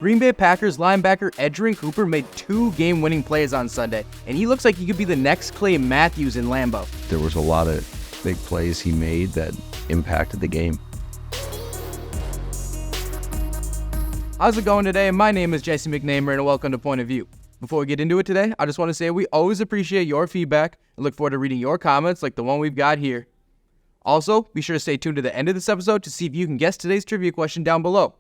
Green Bay Packers linebacker Edgerrin Cooper made 2 game-winning plays on Sunday, and he looks like he could be the next Clay Matthews in Lambeau. There was a lot of big plays he made that impacted the game. How's it going today? My name is Jesse McNamer, and welcome to Point of View. Before we get into it today, I just want to say we always appreciate your feedback and look forward to reading your comments like the one we've got here. Also, be sure to stay tuned to the end of this episode to see if you can guess today's trivia question down below.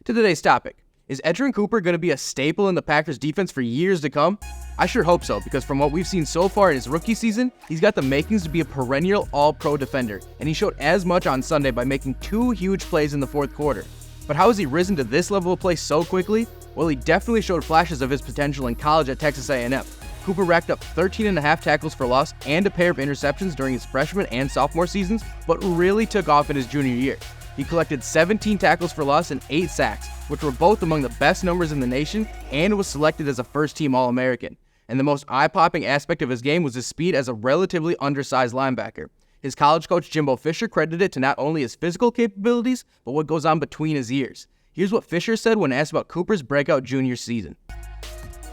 To today's topic. Is Edgerrin Cooper going to be a staple in the Packers defense for years to come? I sure hope so, because from what we've seen so far in his rookie season, he's got the makings to be a perennial all-pro defender, and he showed as much on Sunday by making 2 huge plays in the fourth quarter. But how has he risen to this level of play so quickly? Well, he definitely showed flashes of his potential in college at Texas A&M. Cooper racked up 13.5 tackles for loss and a pair of interceptions during his freshman and sophomore seasons, but really took off in his junior year. He collected 17 tackles for loss and 8 sacks, which were both among the best numbers in the nation, and was selected as a first-team All-American. And the most eye-popping aspect of his game was his speed as a relatively undersized linebacker. His college coach Jimbo Fisher credited it to not only his physical capabilities, but what goes on between his ears. Here's what Fisher said when asked about Cooper's breakout junior season.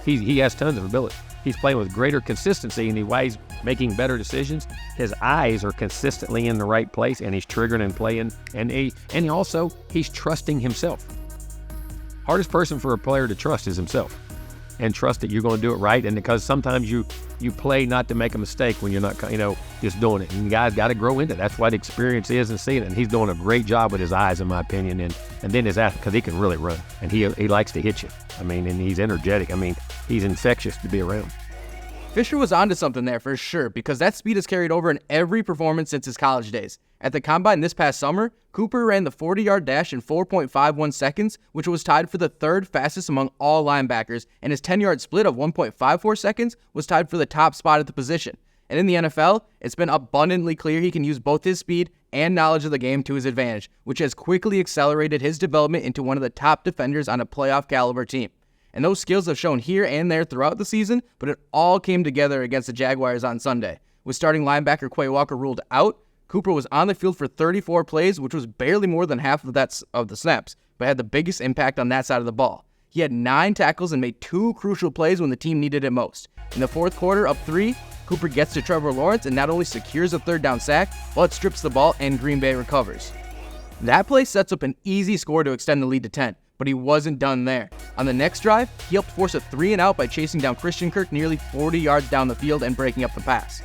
He has tons of ability. He's playing with greater consistency in the way he's making better decisions. His eyes are consistently in the right place, and he's triggering and playing. And he's trusting himself. Hardest person for a player to trust is himself, and trust that you're going to do it right. And because sometimes you play not to make a mistake when you're not, just doing it. And guys got to grow into it. That's what experience is and seeing it. And he's doing a great job with his eyes, in my opinion. And then his ass, because he can really run, and he likes to hit you. And he's energetic. He's infectious to be around. Fisher was onto something there for sure, because that speed has carried over in every performance since his college days. At the Combine this past summer, Cooper ran the 40-yard dash in 4.51 seconds, which was tied for the 3rd fastest among all linebackers, and his 10-yard split of 1.54 seconds was tied for the top spot at the position. And in the NFL, it's been abundantly clear he can use both his speed and knowledge of the game to his advantage, which has quickly accelerated his development into one of the top defenders on a playoff-caliber team. And those skills have shown here and there throughout the season, but it all came together against the Jaguars on Sunday. With starting linebacker Quay Walker ruled out, Cooper was on the field for 34 plays, which was barely more than half of the snaps, but had the biggest impact on that side of the ball. He had 9 tackles and made 2 crucial plays when the team needed it most. In the fourth quarter, up 3, Cooper gets to Trevor Lawrence and not only secures a 3rd down sack, but strips the ball and Green Bay recovers. That play sets up an easy score to extend the lead to 10. But he wasn't done there. On the next drive, he helped force a 3-and-out by chasing down Christian Kirk nearly 40 yards down the field and breaking up the pass.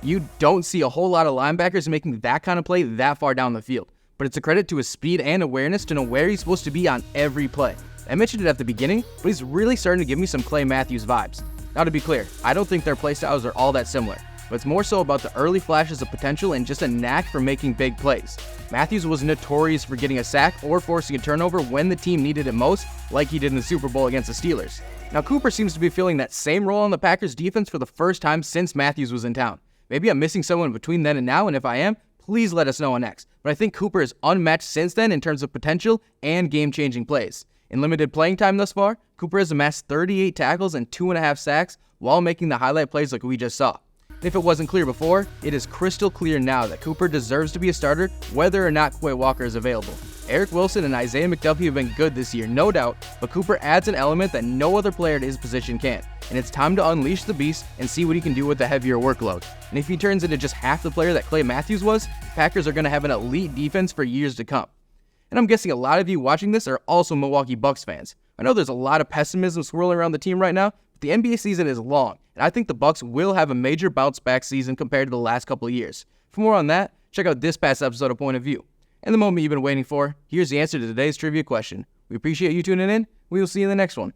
You don't see a whole lot of linebackers making that kind of play that far down the field, but it's a credit to his speed and awareness to know where he's supposed to be on every play. I mentioned it at the beginning, but he's really starting to give me some Clay Matthews vibes. Now to be clear, I don't think their playstyles are all that similar, but it's more so about the early flashes of potential and just a knack for making big plays. Matthews was notorious for getting a sack or forcing a turnover when the team needed it most, like he did in the Super Bowl against the Steelers. Now Cooper seems to be filling that same role on the Packers defense for the first time since Matthews was in town. Maybe I'm missing someone between then and now, and if I am, please let us know on X. But I think Cooper is unmatched since then in terms of potential and game-changing plays. In limited playing time thus far, Cooper has amassed 38 tackles and 2.5 sacks while making the highlight plays like we just saw. If it wasn't clear before, it is crystal clear now that Cooper deserves to be a starter whether or not Quay Walker is available. Eric Wilson and Isaiah McDuffie have been good this year, no doubt, but Cooper adds an element that no other player at his position can, and it's time to unleash the beast and see what he can do with the heavier workload. And if he turns into just half the player that Clay Matthews was, Packers are going to have an elite defense for years to come. And I'm guessing a lot of you watching this are also Milwaukee Bucks fans. I know there's a lot of pessimism swirling around the team right now, but the NBA season is long, and I think the Bucks will have a major bounce-back season compared to the last couple of years. For more on that, check out this past episode of Point of View. And the moment you've been waiting for, here's the answer to today's trivia question. We appreciate you tuning in. We will see you in the next one.